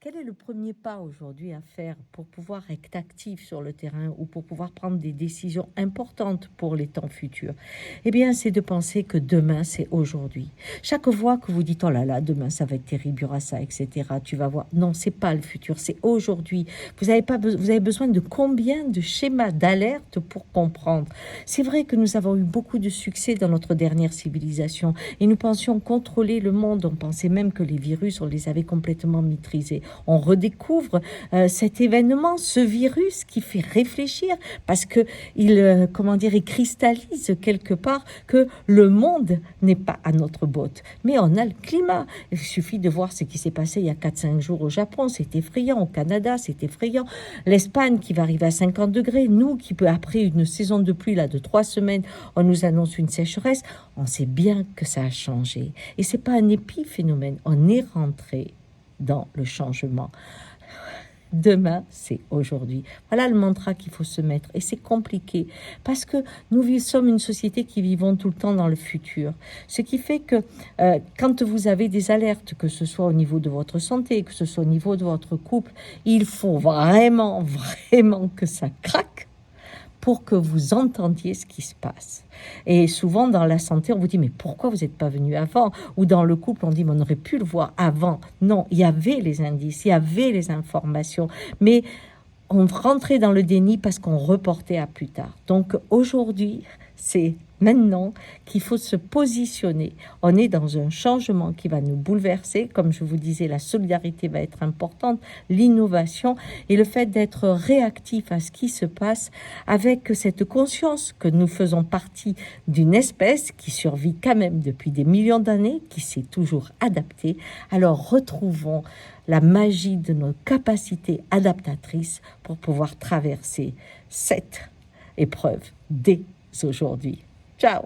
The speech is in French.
Quel est le premier pas aujourd'hui à faire pour pouvoir être actif sur le terrain ou pour pouvoir prendre des décisions importantes pour les temps futurs? Eh bien, c'est de penser que demain, c'est aujourd'hui. Chaque fois que vous dites, oh là là, demain, ça va être terrible, il y aura ça, etc., tu vas voir. Non, c'est pas le futur, c'est aujourd'hui. Vous avez besoin de combien de schémas d'alerte pour comprendre? C'est vrai que nous avons eu beaucoup de succès dans notre dernière civilisation et nous pensions contrôler le monde. On pensait même que les virus, on les avait complètement maîtrisés. On redécouvre cet événement, ce virus qui fait réfléchir parce que il cristallise quelque part que le monde n'est pas à notre botte, mais on a le climat. Il suffit de voir ce qui s'est passé il y a 4-5 jours au Japon, c'est effrayant. Au Canada, c'est effrayant. L'Espagne qui va arriver à 50 degrés, nous qui peut après une saison de pluie là de 3 semaines, on nous annonce une sécheresse. On sait bien que ça a changé et c'est pas un épiphénomène. On est rentré dans le changement. Demain, c'est aujourd'hui. Voilà le mantra qu'il faut se mettre. Et c'est compliqué parce que nous sommes une société qui vivons tout le temps dans le futur. Ce qui fait que quand vous avez des alertes, que ce soit au niveau de votre santé, que ce soit au niveau de votre couple, il faut vraiment, vraiment que ça craque pour que vous entendiez ce qui se passe. Et souvent, dans la santé, on vous dit, mais pourquoi vous n'êtes pas venu avant? Ou dans le couple, on dit, mais on aurait pu le voir avant. Non, il y avait les indices, il y avait les informations, mais on rentrait dans le déni parce qu'on reportait à plus tard. Donc aujourd'hui, c'est maintenant qu'il faut se positionner. On est dans un changement qui va nous bouleverser. Comme je vous disais, la solidarité va être importante, l'innovation et le fait d'être réactif à ce qui se passe avec cette conscience que nous faisons partie d'une espèce qui survit quand même depuis des millions d'années, qui s'est toujours adaptée. Alors retrouvons la magie de nos capacités adaptatrices pour pouvoir traverser cette épreuve dès aujourd'hui. Ciao!